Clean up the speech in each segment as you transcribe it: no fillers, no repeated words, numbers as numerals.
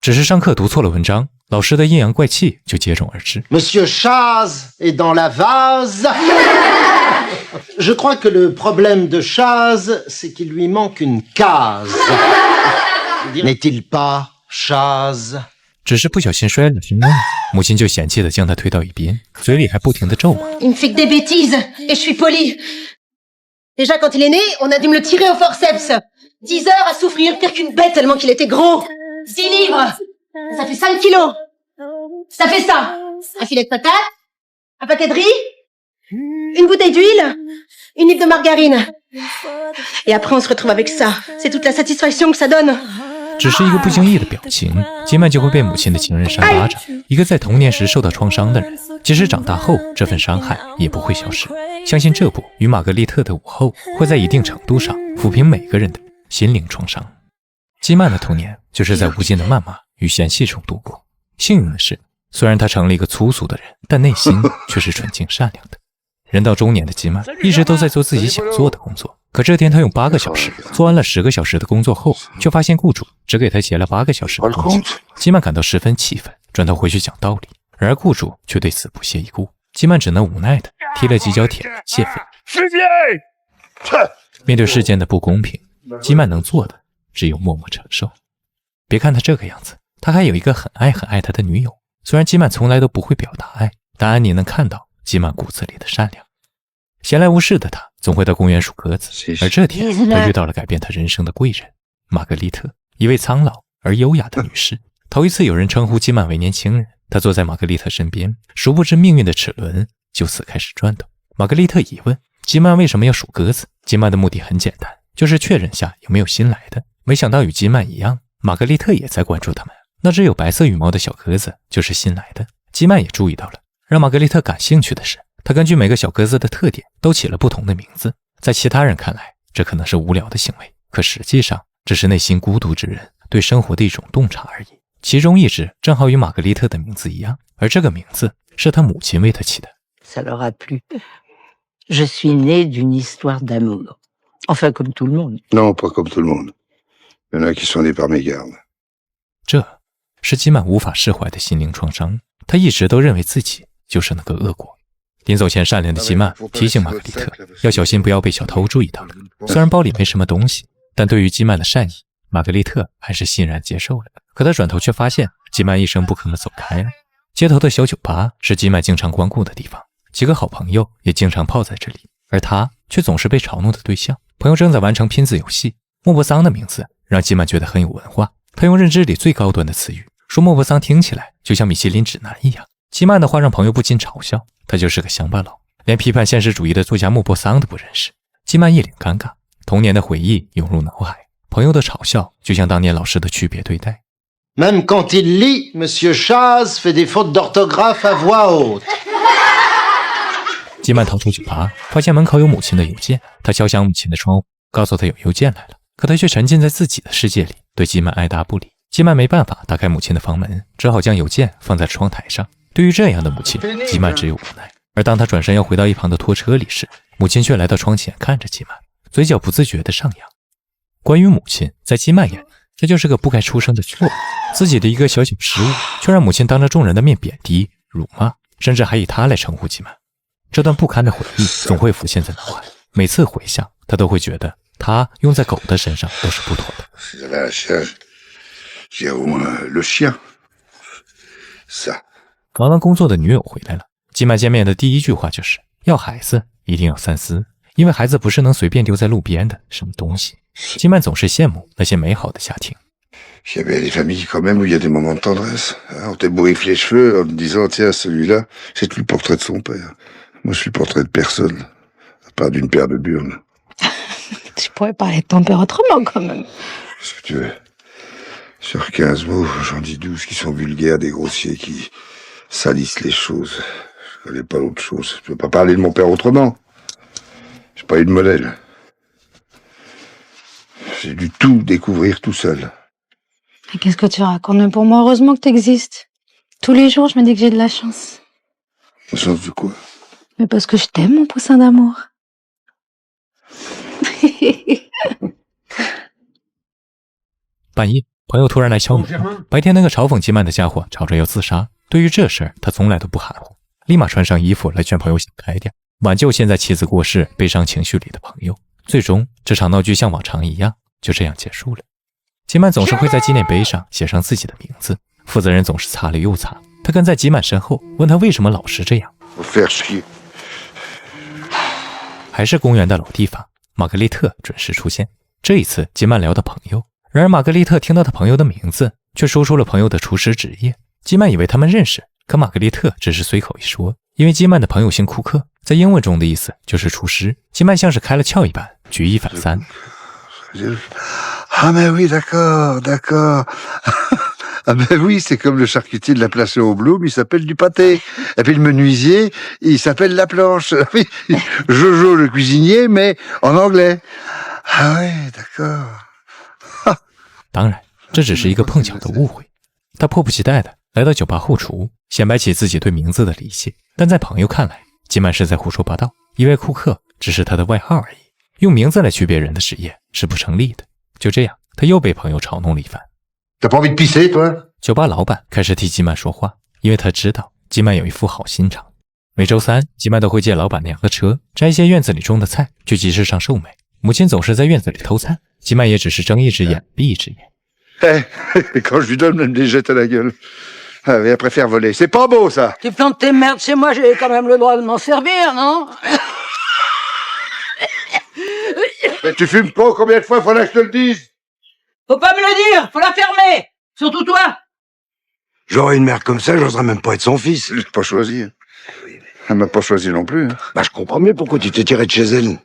只是上课读错了文章，老师的阴阳怪气就接踵而至。Monsieur Chaz est dans la vase. Je crois que le problème de Chaz, c'est qu'il lui manque une case. N'est-il pas, Chaz？ 只是不小心摔了身，母亲就嫌弃地将他推到一边，嘴里还不停地咒骂。Il me fait que des bêtises, et je suis polie. Déjà, quand il est né, on a dû me le tirer au forceps. 10 heures à souffrir, pire qu'une bête tellement qu'il était gros. 6 livres. Ça fait 5 kilos. Ça fait ça. Un filet de patates, un paquet de riz, une bouteille d'huile, une livre de margarine. Et après, on se retrouve avec ça. C'est toute la satisfaction que ça donne. 只是一个不经意的表情，金曼就会被母亲的情人扇巴掌。一个在童年时受到创伤的人，即使长大后，这份伤害也不会消失。相信这部与玛格丽特的午后会在一定程度上抚平每个人的心灵创伤。金曼的童年就是在无尽的谩骂与嫌弃中度过。幸运的是，虽然他成了一个粗俗的人，但内心却是纯净善良的。人到中年的金曼一直都在做自己想做的工作，可这天他用8个小时做完了10个小时的工作后，却发现雇主只给他结了8个小时的工资。金曼感到十分气愤，转头回去讲道理，然而雇主却对此不屑一顾。金曼只能无奈地踢了几脚铁门泄愤。面对世间的不公平，金曼能做的只有默默承受。别看他这个样子，他还有一个很爱他的女友。虽然金曼从来都不会表达爱，但安妮能看到金曼骨子里的善良。闲来无事的他总会到公园数鸽子，而这天他遇到了改变他人生的贵人玛格丽特，一位苍老而优雅的女士。头一次有人称呼金曼为年轻人，他坐在玛格丽特身边，殊不知命运的齿轮就此开始转动。玛格丽特疑问金曼为什么要数鸽子，金曼的目的很简单，就是确认下有没有新来的。没想到与金曼一样，玛格丽特也在关注他们。那只有白色羽毛的小鸽子就是新来的。金曼也注意到了，让玛格丽特感兴趣的是，他根据每个小鸽子的特点都起了不同的名字。在其他人看来，这可能是无聊的行为，可实际上这是内心孤独之人对生活的一种洞察而已。其中一只正好与玛格丽特的名字一样，而这个名字是他母亲为他起的。Ça leur a plu. Je suis né d'une histoire d'amour. Enfin, comme tout le monde. Non, pas comme tout le monde. Il y en a qui sont nés par mégarde. 这是金曼无法释怀的心灵创伤，他一直都认为自己就是那个恶果。临走前，善良的金曼提醒玛格丽特要小心，不要被小偷注意到了。虽然包里没什么东西，但对于金曼的善意，玛格丽特还是欣然接受了。可他转头却发现金曼一声不吭地走开了。街头的小酒吧是金曼经常光顾的地方，几个好朋友也经常泡在这里，而他却总是被嘲弄的对象。朋友正在完成拼字游戏，莫泊桑的名字让金曼觉得很有文化。他用认知里最高端的词语说莫泊桑听起来就像米其林指南一样。金曼的话让朋友不禁嘲笑他就是个乡巴佬，连批判现实主义的作家莫泊桑都不认识。金曼一脸尴尬，童年的回忆涌入脑海，朋友的嘲笑就像当年老师的区别对待。Même quand il lit, Monsieur Chaz fait des fautes d'orthographe à voix haute. 金曼逃出酒吧，发现门口有母亲的邮件，他敲响母亲的窗户，告诉他有邮件来了。可他却沉浸在自己的世界里，对金曼爱答不理。金曼没办法打开母亲的房门，只好将邮件放在窗台上。对于这样的母亲，金曼只有无奈。而当他转身要回到一旁的拖车里时，母亲却来到窗前看着金曼，嘴角不自觉地上扬。关于母亲，在金曼眼里，这就是个不该出生的错误。自己的一个小小失误，却让母亲当着众人的面贬低、辱骂，甚至还以他来称呼金曼。这段不堪的回忆总会浮现在脑海，每次回想，他都会觉得他用在狗的身上都是不妥的。忙完工作的女友回来了，金曼见面的第一句话就是要孩子一定要三思，因为孩子不是能随便丢在路边的什么东西。金曼总是羡慕那些美好的家庭。Il y avait des familles quand même où il y a des moments de tendresse. On t'ébouriffe les cheveux en te disant tiens celui-là, c'est tout le portrait de son père. Moi je suis le portrait de personne, à part d'une paire de burnes. Tu pourrais parler de ton père autrement quand même. Qu'est-ce que tu veux? Sur 15 mots, j'en dis 12 qui sont vulgaires, des grossiers qui salissent les choses. Je connais pas l'autre chose. Je peux pas parler de mon père autrement. J'ai pas eu de modèle. J'ai dû tout découvrir tout seul. Mais qu'est-ce que tu racontes? Mais pour moi, heureusement que t'existes. Tous les jours, je me dis que j'ai de la chance. La chance de quoi? Mais parce que je t'aime, mon poussin d'amour. 半夜，朋友突然来敲门，白天那个嘲讽吉曼的家伙吵着要自杀。对于这事儿，他从来都不含糊，立马穿上衣服来劝朋友想开点，挽救现在妻子过世悲伤情绪里的朋友。最终，这场闹剧像往常一样就这样结束了。吉曼总是会在纪念碑上写上自己的名字，负责人总是擦了又擦。他跟在吉曼身后，问他为什么老是这样。还是公园的老地方，玛格丽特准时出现。这一次，吉曼聊到朋友，然而玛格丽特听到他朋友的名字，却说出了朋友的厨师职业。吉曼以为他们认识，可玛格丽特只是随口一说，因为吉曼的朋友姓库克，在英文中的意思就是厨师。吉曼像是开了窍一般，举一反三。Ah mais oui, d'accord, d'accord. Ah ben oui, c'est comme le charcutier de la place au Bloom, il s'appelle du pâté. Et puis le menuisier, il s'appelle la planche. Oui, Jojo le cuisinier, mais en anglais. Ah ouais, d'accord. 当然，这只是一个碰巧的误会。他迫不及待地来到酒吧后厨，显摆起自己对名字的理解。但在朋友看来，吉曼是在胡说八道，因为库克只是他的外号而已，用名字来区别人的职业是不成立的。就这样，他又被朋友嘲弄了一番。T'as pas envie de pisser, toi? 酒吧老板开始替吉曼说话，因为他知道吉曼有一副好心肠。每周三，吉曼都会借老板娘的车，摘一些院子里种的菜去集市上售卖。母亲总是在院子里偷菜，吉曼也只是睁一只眼闭一只眼。Eh, quand je lui donne, elle me les jette à la gueule. Ah, elle préfère voler. C'est pas beau, ça. Tu plantes tes merdes chez moi, j'ai quand même le droit de m'en servir, non? Mais tu fumes pas, combien de fois faudra que je te le dise? Faut pas me le dire, faut la fermer. Surtout toi. J'aurais une mère comme ça, j'oserais même pas être son fils. Je l'ai pas choisi. Elle m'a pas choisi non plus. Bah, je comprends mieux pourquoi tu t'es tiré de chez elle.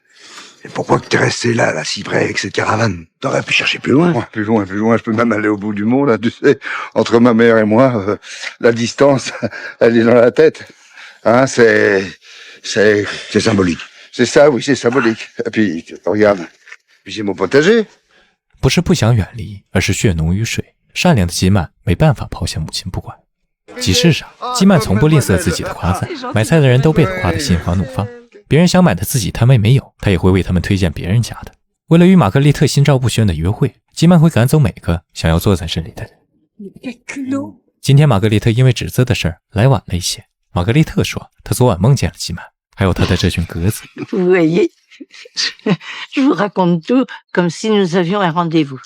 Et pourquoi que t'es resté là, si près avec cette caravane? T'aurais pu chercher plus loin. Ouais, plus loin, plus loin. Je peux même aller au bout du monde, là, tu sais. Entre ma mère et moi, la distance, elle est dans la tête. Hein, c'est symbolique. C'est ça, oui, c'est symbolique. Et puis, regarde. Puis j'ai mon potager. 不是不想远离，而是血浓于水。善良的吉曼没办法抛下母亲不管。集市上，吉曼从不吝啬自己的夸赞，买菜的人都被他夸得心花怒放。别人想买的自己摊位没有，他也会为他们推荐别人家的。为了与玛格丽特心照不宣的约会，吉曼会赶走每个想要坐在这里的人。今天玛格丽特因为纸字的事儿来晚了一些。玛格丽特说，她昨晚梦见了吉曼，还有他的这群鸽子。Vous voyez, je vous raconte tout comme si nous avions un rendez-vous.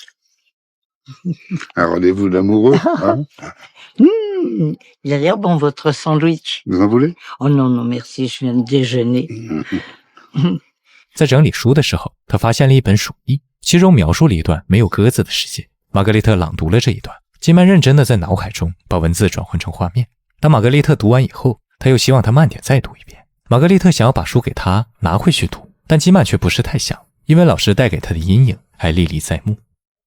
Un rendez-vous d'amoureux, hein? Il a l'air bon, votre sandwich. Vous en voulez? Oh non, non, merci, je viens de déjeuner. 在整理书的时候，他发现了一本鼠疫，其中描述了一段没有鸽子的世界。玛格丽特朗读了这一段，吉曼认真地在脑海中把文字转换成画面。当玛格丽特读完以后，他又希望他慢点再读一遍。玛格丽特想要把书给他拿回去读，但吉曼却不是太想，因为老师带给他的阴影还历历在目。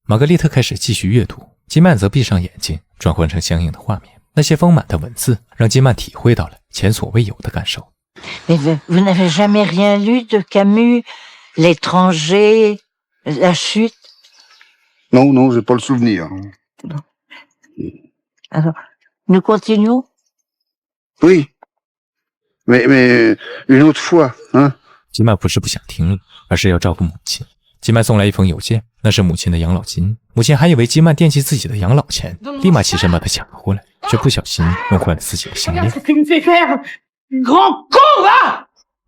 玛格丽特开始继续阅读，吉曼则闭上眼睛，转换成相应的画面。那些丰满的文字让吉曼体会到了前所未有的感受。Mais vous n'avez jamais rien lu de Camus, L'étranger, La chute? Non, non, j'ai pas le souvenir. Non. Alors, nous continuons? Oui. Mais une autre fois, hein? 吉曼不是不想听了，而是要照顾母亲。吉曼送来一封邮件，那是母亲的养老金。母亲还以为吉曼惦记自己的养老钱，立马起身把他抢了过来，却不小心弄坏了自己的项链。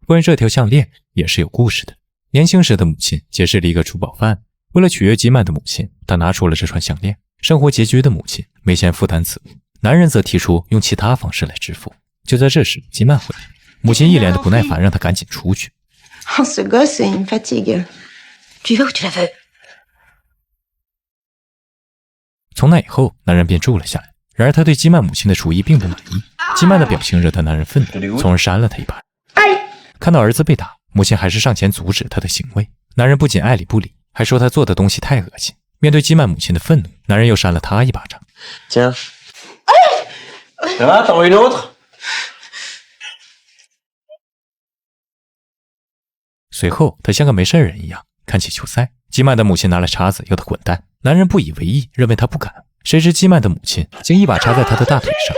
关于这条项链也是有故事的。年轻时的母亲结识了一个珠宝贩，为了取悦吉曼的母亲，他拿出了这串项链。生活拮据的母亲没钱负担此物，男人则提出用其他方式来支付。就在这时，吉曼回来，母亲一脸的不耐烦，让他赶紧出去。Oh, ce gosse, il me fatigue. Tu y vas ou tu la veux? 从那以后，男人便住了下来。然而他对吉曼母亲的厨艺并不满意，吉曼的表情惹得男人愤怒，从而扇了他一巴。看到儿子被打，母亲还是上前阻止他的行为。男人不仅爱理不理，还说他做的东西太恶心。面对吉曼母亲的愤怒，男人又扇了他一巴掌。Tiens. Ça va, t'en veux une autre? 随后，他像个没事人一样看起球赛。吉曼的母亲拿了叉子要他滚蛋，男人不以为意，认为他不敢。谁知吉曼的母亲竟一把插在他的大腿上，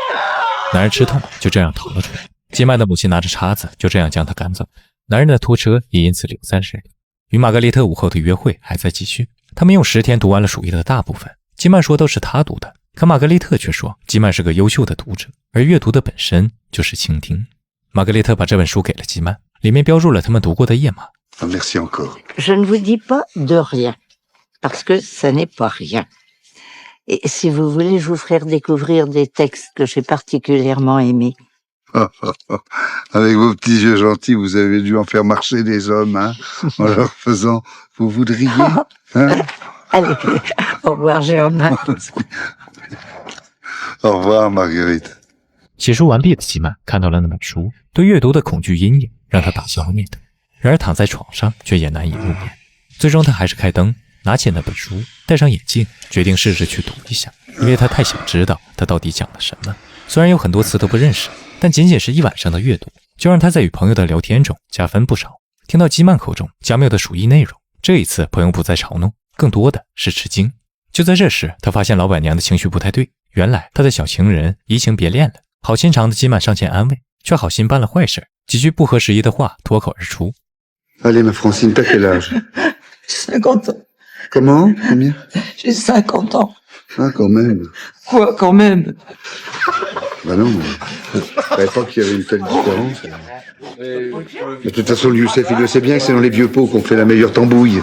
男人吃痛，就这样逃了出来。吉曼的母亲拿着叉子，就这样将他赶走。男人的拖车也因此留在这里。与玛格丽特午后的约会还在继续，他们用10天读完了鼠疫的大部分。基曼说都是他读的，可玛格丽特却说基曼是个优秀的读者，而阅读的本身就是倾听。玛格丽特把这本书给了基曼，里面标注了他们读过的页码。Merci encore. Je ne vous dis pas de rien, parce que ça n'est pas rien. Et si vous voulez, je vous ferai découvrir des textes que j'ai particulièrement aimés. Avec vos petits yeux gentils, vous avez dû en faire marcher des hommes, hein, en leur faisant vous voudriez, hein. Allez, au revoir Germain. Au revoir, Marguerite. 写书完毕的基曼看到了那本书，对阅读的恐惧阴影让他打消了念头，然而躺在床上却也难以入眠。最终他还是开灯，拿起那本书，戴上眼镜，决定试着去读一下，因为他太想知道他到底讲了什么。虽然有很多词都不认识，但仅仅是一晚上的阅读，就让他在与朋友的聊天中加分不少。听到基曼口中加缪的鼠疫内容，这一次朋友不再嘲弄，更多的是吃惊。就在这时，他发现老板娘的情绪不太对，原来他的小情人移情别恋了。好心肠的基曼上前安慰，却好心办了坏事，几句不合时宜的话脱口而出。Allez, ma Francine, t'as quel âge? 50 ans. Comment? Combien? J'ai 50 ans. Ah, quand même. Quoi, quand même? Bah non, je savais pas qu'il y avait une telle différence. De toute façon, Youssef, il le sait bien que c'est dans les vieux pots qu'on fait la meilleure tambouille.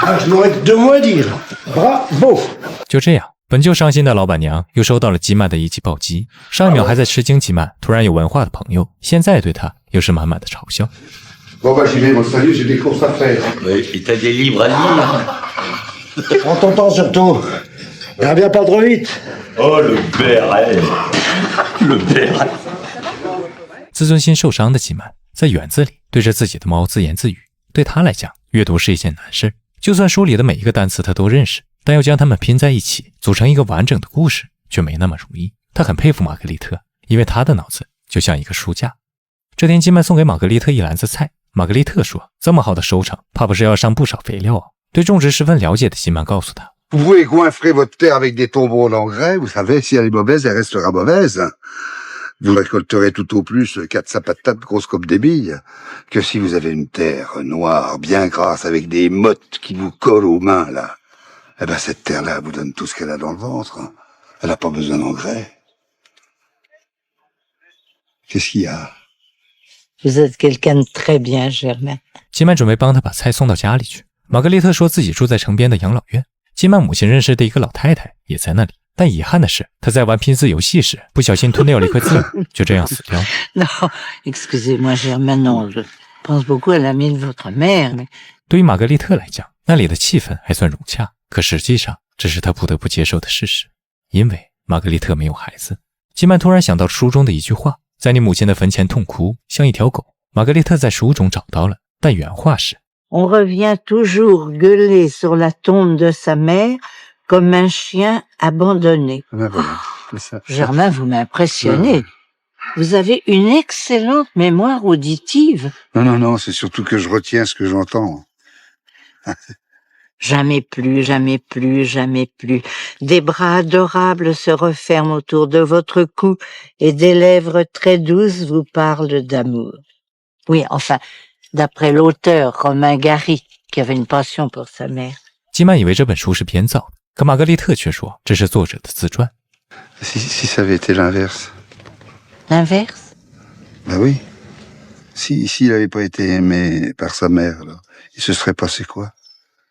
Ah, je n'aurais que deux mots à dire. Bravo. 就这样，本就伤心的老板娘又收到了基曼的一记暴击。上一秒还在吃惊基曼突然有文化的朋友，现在对他又是满满的嘲笑。Bon, bah, j'y vais, mon salut, j'ai des courses à faire. Oui, et t'as des livres à lire. Prends ton temps surtout. Et reviens pas trop vite. Oh, le béret. Le béret. 自尊心受伤的基曼在园子里对着自己的猫自言自语。对他来讲，阅读是一件难事，就算书里的每一个单词他都认识，但要将它们拼在一起组成一个完整的故事却没那么容易。他很佩服玛格丽特，因为他的脑子就像一个书架。这天基曼送给玛格丽特一篮子菜，玛格丽特说这么好的收成怕不是要上不少肥料啊。对种植十分了解的基曼告诉他， Vous pouvez goinfrer votre terre avec des tombereaux d'engrais, vous savez, si elle est mauvaise, elle restera mauvaise. Vous récolterez tout au plus 4 patates grosses comme des billes, que si vous avez une terre noire, bien grasse, avec des mottes qui vous collent aux mains, là. Eh ben, cette terre-là vous donne tout ce qu'elle a dans le ventre. Elle n'a pas besoin d'engrais. Qu'est-ce qu'il y a? Vous êtes quelqu'un de très bien, Germain. 基曼准备帮他把菜送到家里去。玛格丽特说自己住在城边的养老院，基曼母亲认识的一个老太太也在那里。但遗憾的是，他在玩拼字游戏时不小心吞掉了一块字母，就这样死掉。Non, excusez-moi, Germain, non, je pense beaucoup à l'ami de votre mère. Mais... 对于玛格丽特来讲，那里的气氛还算融洽，可实际上这是他不得不接受的事实，因为玛格丽特没有孩子。基曼突然想到书中的一句话，在你母亲的坟前痛哭，像一条狗。玛格丽特在书中找到了，但原话是 On revient toujours gueuler sur la tombe de sa mère comme un chien abandonné. Ben voilà, c'est ça. Germain, vous m'impressionnez. Vous avez une excellente mémoire auditive. Non, non, c'est surtout que je retiens ce que j'entends. Jamais plus, jamais plus, jamais plus. Des bras adorables se referment autour de votre cou et des lèvres très douces vous parlent d'amour. Oui, enfin, d'après l'auteur Romain Gary, qui avait une passion pour sa mère. 基曼以为这本书是编造的，可玛格丽特却说这是作者的自传。Si ça avait été l'inverse. L'inverse? Ben oui. S'il n'avait pas été aimé par sa mère, alors, il se serait passé quoi?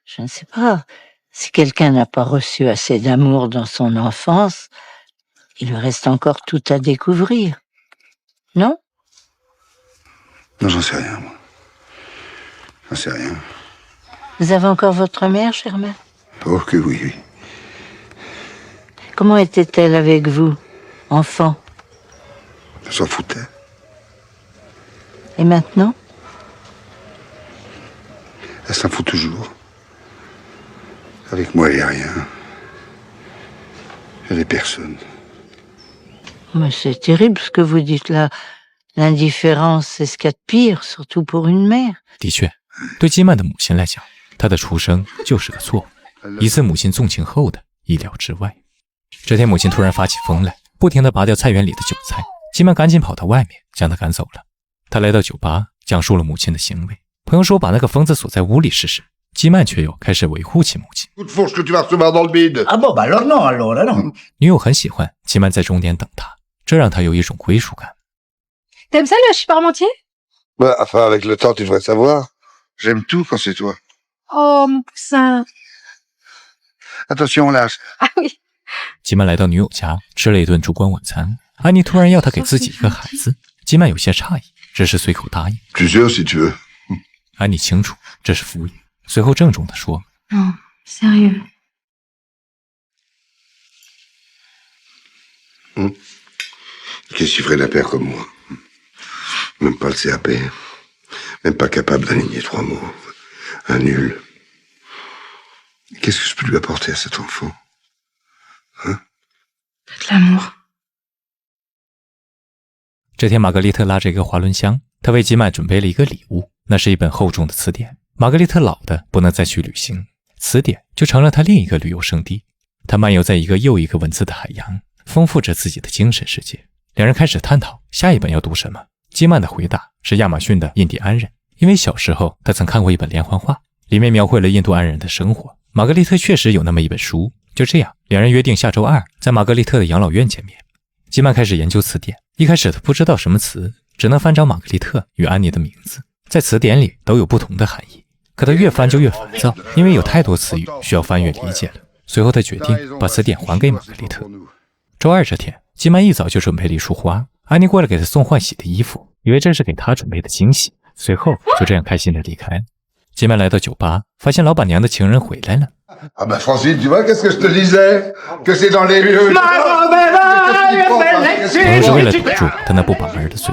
Je ne sais pas. Si quelqu'un n'a pas reçu assez d'amour dans son enfance, il lui reste encore tout à découvrir. Non? Non, j'en sais rien, moi. J'en sais rien. Vous avez encore votre mère, Germain? Oh que oui, oui. Comment était-elle avec vous, enfant? Elle s'en foutait. Et maintenant? Elle s'en fout toujours. Avec moi, il n'y a rien. Elle est personne. Mais c'est terrible ce que vous dites là. L'indifférence, c'est ce qu'il y a de pire, surtout pour une mère. 的确，对基曼的母亲来讲，她的出生就是个错误，一次母亲纵情后的意料之外。这天母亲突然发起疯来，不停地拔掉菜园里的韭菜，基曼赶紧跑到外面将她赶走了。他来到酒吧，讲述了母亲的行为。朋友说把那个疯子锁在屋里试试，基曼却又开始维护起母亲。Coup de fourche que tu vas recevoir dans le bide. Ah bon, bah alors non, alors là non. 女友很喜欢基曼在终点等他，这让他有一种归属感。 T'aimes ça le hachis parmentier? Ouais, enfin, avec le temps, tu devrais savoir. J'aime tout quand c'est toi. Oh, mon poussin. Attention, on lâche. Ah oui. 基曼来到女友家，吃了一顿烛光晚餐。安妮突然要他给自己一个孩子，基曼有些诧异，只是随口答应。Tu es sûr, si tu veux. 安妮清楚这是敷衍，随后郑重地说 Non, sérieux. Qu'est-ce que tu ferais d'un père comme moi? Même pas le CAP. Même pas capable d'aligner 3 mots. Un nul. Qu'est-ce que je peux lui apporter à cet enfant? Hein? De l'amour. 这天，玛格丽特拉着一个滑轮箱，她为基曼准备了一个礼物，那是一本厚重的词典。玛格丽特老的不能再去旅行，词典就成了她另一个旅游胜地。她漫游在一个又一个文字的海洋，丰富着自己的精神世界。两人开始探讨下一本要读什么。基曼的回答是亚马逊的印第安人，因为小时候他曾看过一本连环画，里面描绘了印第安人的生活。玛格丽特确实有那么一本书。就这样，两人约定下周2在玛格丽特的养老院见面。基曼开始研究词典，一开始他不知道什么词，只能翻找玛格丽特与安妮的名字，在词典里都有不同的含义。可他越翻就越烦躁，因为有太多词语需要翻阅理解了。随后他决定把词典还给玛格丽特。周2这天，基曼一早就准备了一束花，安妮过来给他送换洗的衣服，以为这是给他准备的惊喜，随后就这样开心的离开了。基曼来到酒吧，发现老板娘的情人回来了。Ah bah Francine, tu vois, qu'est-ce que je te disais? Que c'est dans les lieux... 可能是为了堵住他那不把门的嘴。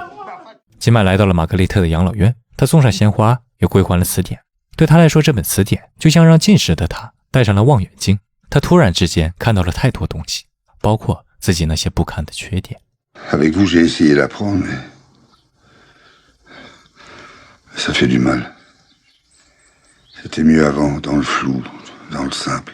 基曼来到了玛格丽特的养老院，他送上鲜花，又归还了词典。对他来说，这本词典就像让近视的他戴上了望远镜。他突然之间看到了太多东西，包括自己那些不堪的缺点。Avec vous, j'ai essayé d'apprendre, mais... ça fait du mal. C'était mieux avant, dans le flou, dans le simple.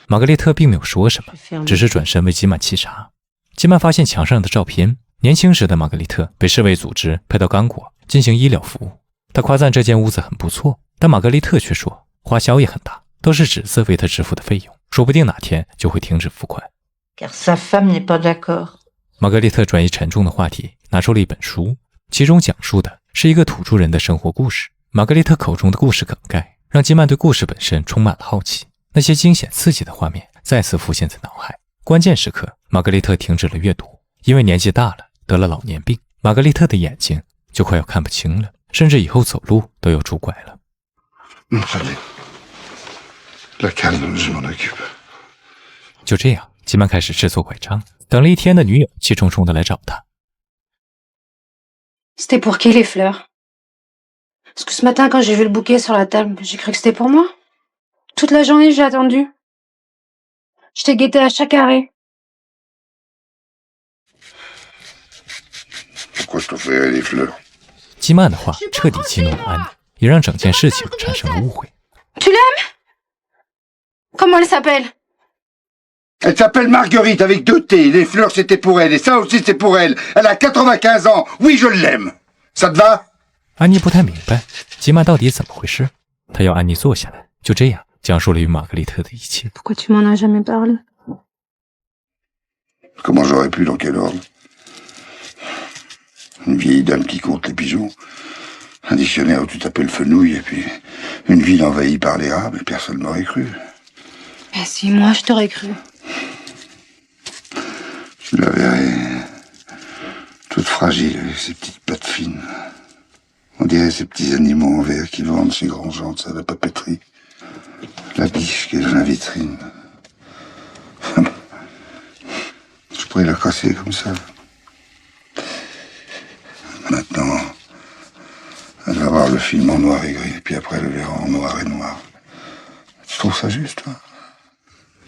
玛格丽特并没有说什么，只是转身为基曼沏茶。基曼发现墙上的照片，年轻时的玛格丽特被世卫组织派到刚果进行医疗服务。他夸赞这间屋子很不错，但玛格丽特却说花销也很大，都是指字为他支付的费用，说不定哪天就会停止付款。Car sa femme n'est pas d'accord. 玛格丽特转移沉重的话题，拿出了一本书，其中讲述的是一个土著人的生活故事。玛格丽特口中的故事梗概让基曼对故事本身充满了好奇，那些惊险刺激的画面再次浮现在脑海。关键时刻，玛格丽特停止了阅读，因为年纪大了，得了老年病。玛格丽特的眼睛就快要看不清了，甚至以后走路都要拄拐了。就这样，基曼开始制作拐杖。等了一天的女友气冲冲地来找他。C'était pour qui les fleurs? Parce que ce matin, quand j'ai vu le bouquet sur la table, j'ai cru que c'était pour moi. Toute la journée, j'ai attendu. Je t'ai guetté à chaque arrêt. Pourquoi je t'offrirais des fleurs? 基曼的话彻底激怒了安妮，也让整件事情产生了误会。Tu l'aimes? Comment elle s'appelle? Elle s'appelle Marguerite avec 2 T. Les fleurs, c'était pour elle. Et ça aussi, c'est pour elle. Elle a 95 ans. Oui, je l'aime. Ça te va? 安妮不太明白基曼到底怎么回事，她要安妮坐下来，就这样讲述了与玛格丽特的一切。Pourquoi tu m'en as jamais parlé? Comment j'aurais pu, dans quel ordre? Une vieille dame qui compte les pigeons, un dictionnaire où tu tapais le fenouil, et puis une ville envahie par les rats, mais personne m'aurait cru. Mais si, moi, je t'aurais cru. Tu la verrais, toute fragile, avec ses petites pattes fines. On dirait ces petits animaux en verre qui vendent chez Grandjean à la papeterie. La biche qui est dans la vitrine. Je pourrais la casser comme ça. Maintenant, elle va voir le film en noir et gris, puis après elle le verra en noir et noir. Tu trouves ça juste, toi?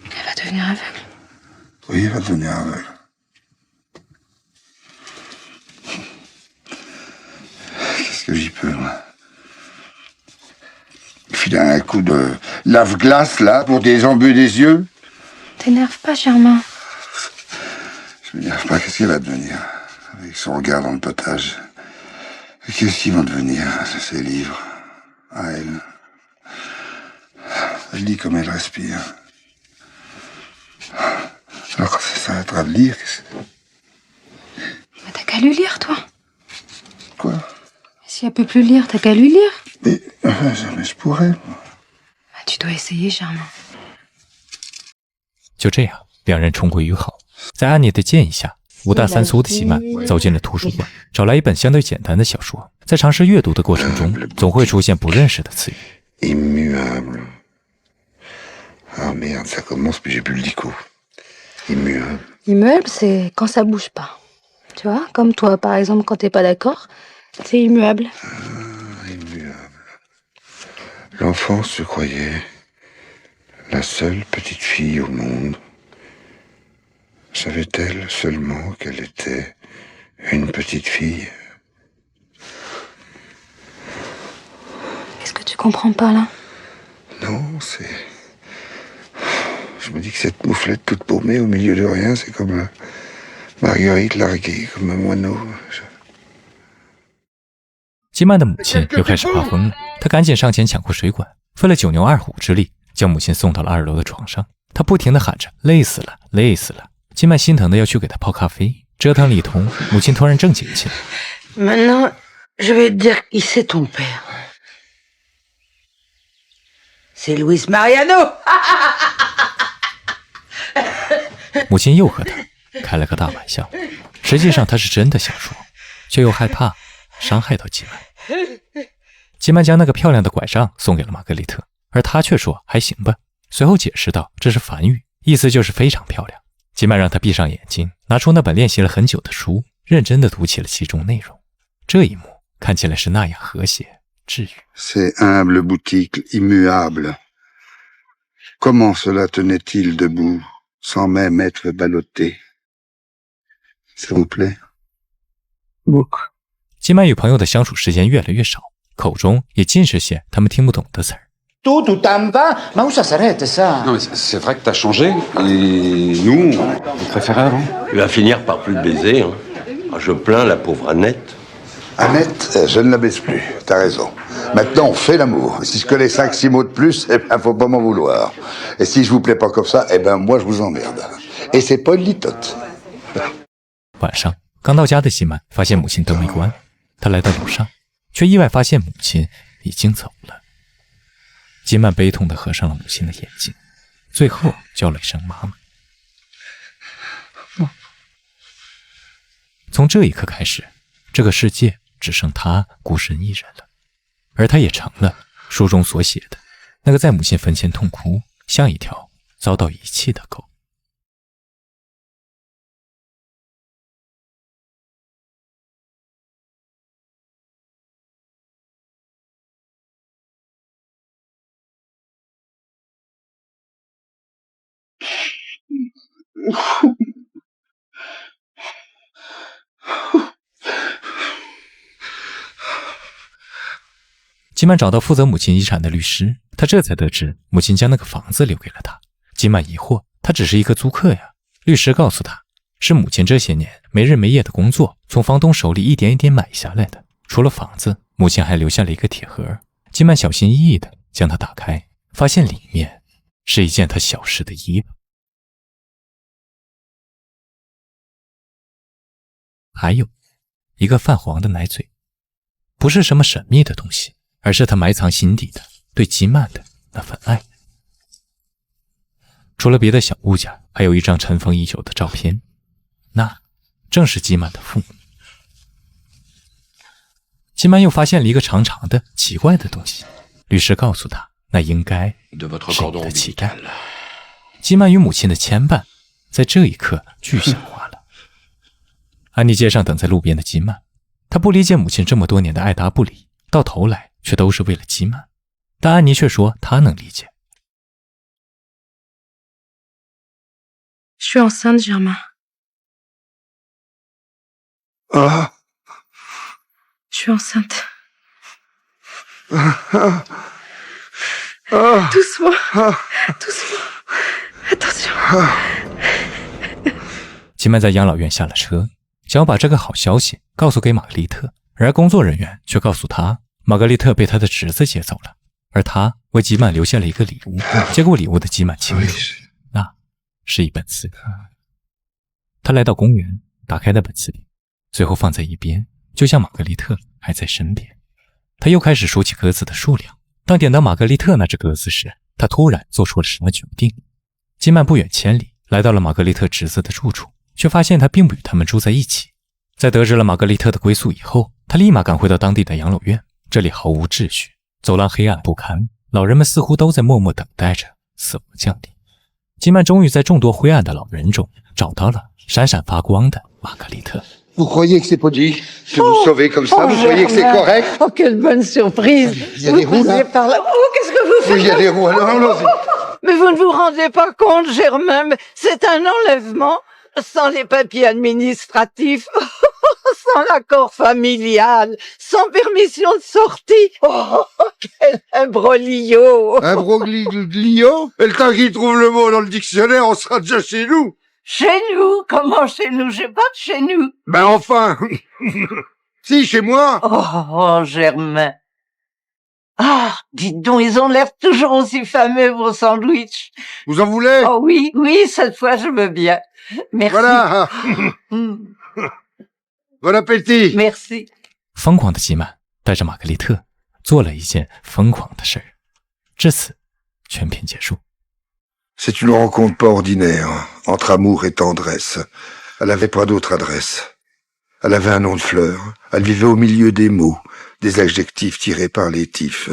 Elle va devenir aveugle. Oui, elle va devenir aveugle. Qu'est-ce que j'y peux, moi? Filer un coup de lave-glace, là, pour des embus des yeux? T'énerve pas, Germain. Je m'énerve pas, qu'est-ce qu'elle va devenir? Avec son regard dans le potage. Qu'est-ce qu'ils vont devenir, ces livres? À elle. Elle lit comme elle respire. Alors quand ça s'arrêtera de lire, Mais t'as qu'à lui lire, toi. quoi? Si elle peut plus lire, t'as qu'à lui lire. Mais jamais je pourrais. Tu dois essayer, Germain. 就这样，两人重归于好。在安妮的建议下，5大3粗的吉曼走进了图书馆，找来一本相对简单的小说。在尝试阅读的过程中，总会出现不认识的词语。Immuable. Ah merde, ça commence, puis j'ai plus le dico. Immuable. Immuable, c'est quand ça bouge pas. Tu vois, comme toi, par exemple, quand t'es pas d'accord, c'est immuable. Immuable. L'enfance se croyait la seule petite fille au monde. Savait-elle seulement qu'elle était une petite fille? Qu'est-ce que tu comprends pas, là? Non, c'est... Je me dis que cette mouflette toute paumée au milieu de rien, c'est comme Marguerite larguée, comme un moineau. 吉曼的母亲又开始发疯了，她赶紧上前抢过水管，费了9牛2虎之力，将母亲送到了2楼的床上。她不停地喊着：“累死了，累死了！”吉曼心疼的要去给她泡咖啡，折腾了一通，母亲突然正经起来。Maintenant, je vais te dire qui c'est ton père. C'est Luis Mariano. 母亲又和她开了个大玩笑，实际上她是真的想说，却又害怕伤害到吉曼。吉曼将那个漂亮的拐杖送给了玛格丽特，而她却说还行吧，随后解释道这是梵语，意思就是非常漂亮。吉曼让她闭上眼睛，拿出那本练习了很久的书，认真地读起了其中内容。这一幕看起来是那样和谐治愈。 Ces humbles boutiques immuables. Comment cela tenait-il debout, sans même être ballotté? S'il vous plaît. Beaucoup. 吉曼与朋友的相处时间越来越少，口中也尽是些他们听不懂的词儿。 Tout en bas, mais où ça s'arrête, ça? Non, mais c'est vrai que t'as changé, et nous, on préférait avant. Il va finir par plus le baiser. Hein. Ah, je plains la pauvre Annette. Annette, je ne la baisse plus, t'as raison. Maintenant, on fait l'amour. Si je connais 5-6 mots de plus, eh ben, faut pas m'en vouloir. Et si je vous plais pas comme ça, eh ben, moi, je vous emmerde. Et c'est pas une litote. 晚上刚到家的吉曼发现母亲灯没关，他来到楼上，却意外发现母亲已经走了。吉曼悲痛地合上了母亲的眼睛，最后叫了一声妈妈。从这一刻开始，这个世界只剩他孤身一人了，而他也成了书中所写的那个在母亲坟前痛哭，像一条遭到遗弃的狗。吉曼找到负责母亲遗产的律师，他这才得知母亲将那个房子留给了他。吉曼疑惑，他只是一个租客呀。律师告诉他，是母亲这些年没日没夜的工作，从房东手里一点一点买下来的。除了房子，母亲还留下了一个铁盒。吉曼小心翼翼地将它打开，发现里面是一件他小时的衣服，还有一个泛黄的奶嘴。不是什么神秘的东西，而是他埋藏心底的对吉曼的那份爱。除了别的小物件，还有一张尘封已久的照片，那正是吉曼的父母。吉曼又发现了一个长长的奇怪的东西，律师告诉他，那应该是你的脐带。吉曼与母亲的牵绊在这一刻具象化了。安妮街上等在路边的吉曼，他不理解母亲这么多年的爱答不理，到头来却都是为了吉曼，但安妮却说她能理解。Je suis enceinte, Germain. Ah. Je suis enceinte. Doucement. Doucement. Attention. 吉曼在养老院下了车，想要把这个好消息告诉给玛格丽特，而工作人员却告诉他，玛格丽特被他的侄子接走了，而他为吉曼留下了一个礼物。接过礼物的吉曼清楚，那是一本词典。他来到公园，打开那本词典，随后放在一边，就像玛格丽特还在身边。他又开始数起鸽子的数量。当点到玛格丽特那只鸽子时，他突然做出了什么决定。吉曼不远千里来到了玛格丽特侄子的住处，却发现他并不与他们住在一起。在得知了玛格丽特的归宿以后，他立马赶回到当地的养老院。这里毫无秩序，走廊黑暗不堪，老人们似乎都在默默等待着死亡降临。吉曼终于在众多灰暗的老人中找到了闪闪发光的玛格丽特。Vous croyez que c'est poli de vous sauver comme ça? Vous croyez que c'est correct? Oh, quelle bonne surprise! Il y a des roues, là? Par là. Oh, qu'est-ce que vous faites? Oui, il y a des roues, alors allons-y. Mais vous ne vous rendez pas compte, Germain, mais c'est un enlèvement sans les papiers administratifs, sans l'accord familial, sans permission de sortie. Oh, quel imbroglio! Imbroglio? Et le temps qu'il trouve le mot dans le dictionnaire, on sera déjà chez nous. Chez nous? Comment chez nous? J'ai pas de chez nous. Ben enfin. Si, chez moi. Oh, Germain. Ah, dites donc, ils ont l'air toujours aussi fameux, vos sandwichs. Vous en voulez? Oh oui, oui, cette fois je veux bien. Merci. Voilà. Bon appétit. Merci. 疯狂的吉曼带着玛格丽特做了一件疯狂的事儿，至此全片结束。C'est une rencontre pas ordinaire, entre amour et tendresse. Elle n'avait pas d'autre adresse. Elle avait un nom de fleur. Elle vivait au milieu des mots, des adjectifs tirés par les tifs.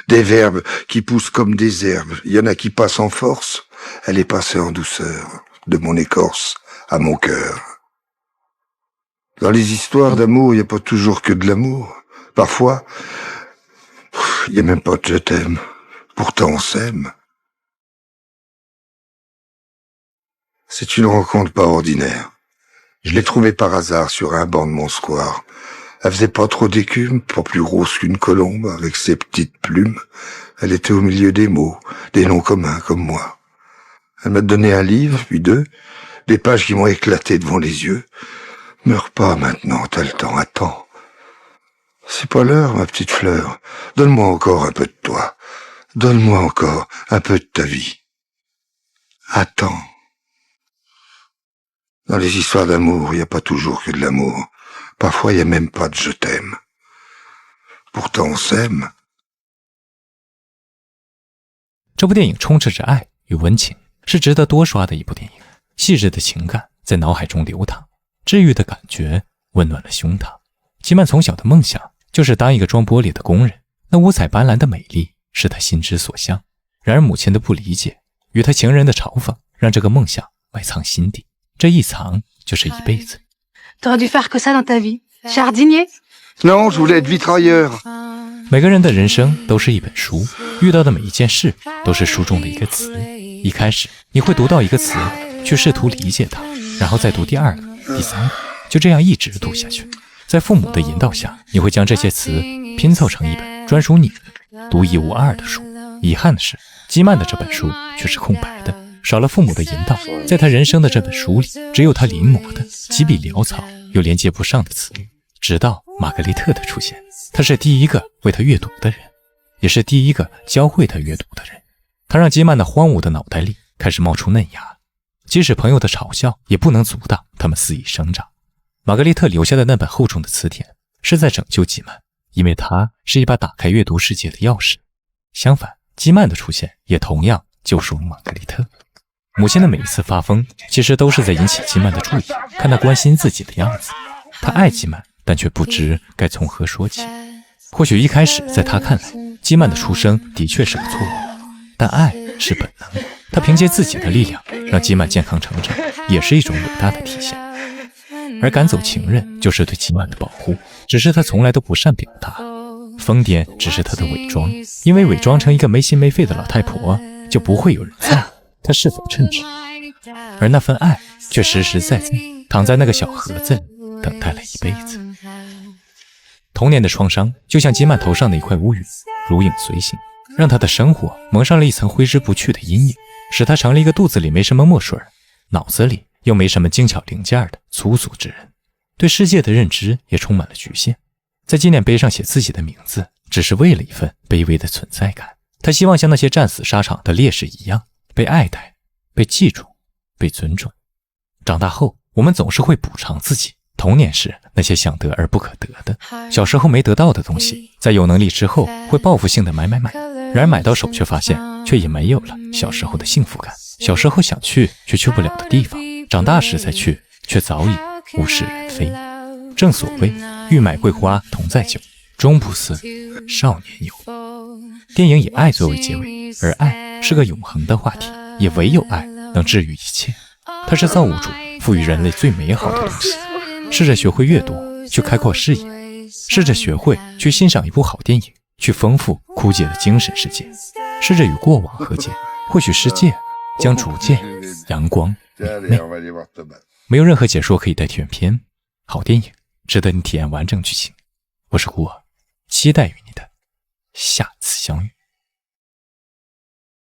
Des verbes qui poussent comme des herbes. Il y en a qui passent en force. Elle est passée en douceur, de mon écorce à mon cœur. Dans les histoires d'amour, il n'y a pas toujours que de l'amour. Parfois, il n'y a même pas de je t'aime. Pourtant on s'aime. C'est une rencontre pas ordinaire. Je l'ai trouvée par hasard sur un banc de mon square. Elle faisait pas trop d'écume, pas plus grosse qu'une colombe, avec ses petites plumes. Elle était au milieu des mots, des noms communs comme moi. Elle m'a donné un livre, puis deux, des pages qui m'ont éclaté devant les yeux. Meurs pas maintenant, t'as le temps, attends. C'est pas l'heure, ma petite fleur. Donne-moi encore un peu de toi. Donne-moi encore un peu de ta vie. Attends. Dans les histoires d'amour, il n'y a pas toujours que de l'amour. Parfois, il n'y a même pas de je t'aime. Pourtant, on s'aime. 这部电影充斥着爱与温情，是值得多刷的一部电影。细致的情感在脑海中流淌，治愈的感觉温暖了胸膛。吉曼从小的梦想就是当一个装玻璃的工人，那五彩斑斓的美丽是他心之所向。然而母亲的不理解与他情人的嘲讽，让这个梦想埋藏心底。这一藏就是一辈子。T'aurais dû faire que ça dans ta vie. Jardinier? Non, je voulais être vitrailleur. 每个人的人生都是一本书，遇到的每一件事都是书中的一个词。一开始你会读到一个词，去试图理解它，然后再读第二个、第三个，就这样一直读下去。在父母的引导下，你会将这些词拼凑成一本专属你的、独一无二的书。遗憾的是，基曼的这本书却是空白的。少了父母的引导，在他人生的这本书里，只有他临摹的几笔潦草又连接不上的词语。直到玛格丽特的出现，他是第一个为他阅读的人，也是第一个教会他阅读的人。他让基曼的荒芜的脑袋里开始冒出嫩芽，即使朋友的嘲笑也不能阻挡他们肆意生长。玛格丽特留下的那本厚重的词典是在拯救基曼，因为它是一把打开阅读世界的钥匙。相反，基曼的出现也同样救赎了玛格丽特。母亲的每一次发疯，其实都是在引起基曼的注意，看他关心自己的样子。他爱基曼，但却不知该从何说起。或许一开始在他看来，基曼的出生的确是个错误，但爱是本能，他凭借自己的力量让基曼健康成长，也是一种伟大的体现。而赶走情人就是对基曼的保护，只是他从来都不善表达。疯癫只是他的伪装，因为伪装成一个没心没肺的老太婆，就不会有人在乎他是否称职。而那份爱却实实在在躺在那个小盒子里，等待了一辈子。童年的创伤就像基曼头上的一块乌云，如影随形，让他的生活蒙上了一层挥之不去的阴影，使他成了一个肚子里没什么墨水，脑子里又没什么精巧零件的粗俗之人，对世界的认知也充满了局限。在纪念碑上写自己的名字，只是为了一份卑微的存在感。他希望像那些战死沙场的烈士一样，被爱戴，被记住，被尊重。长大后，我们总是会补偿自己童年时那些想得而不可得的，小时候没得到的东西，在有能力之后会报复性的买，然而买到手却发现却也没有了小时候的幸福感。小时候想去却去不了的地方，长大时再去却早已物是人非。正所谓欲买桂花同载酒，终不似少年游。电影以爱作为结尾，而爱是个永恒的话题，也唯有爱能治愈一切。它是造物主赋予人类最美好的东西。试着学会阅读，去开阔视野；试着学会去欣赏一部好电影，去丰富枯竭的精神世界；试着与过往和解，或许世界将逐渐阳光明媚。没有任何解说可以代替原片，好电影值得你体验完整剧情。我是孤儿，期待与你的下次相遇。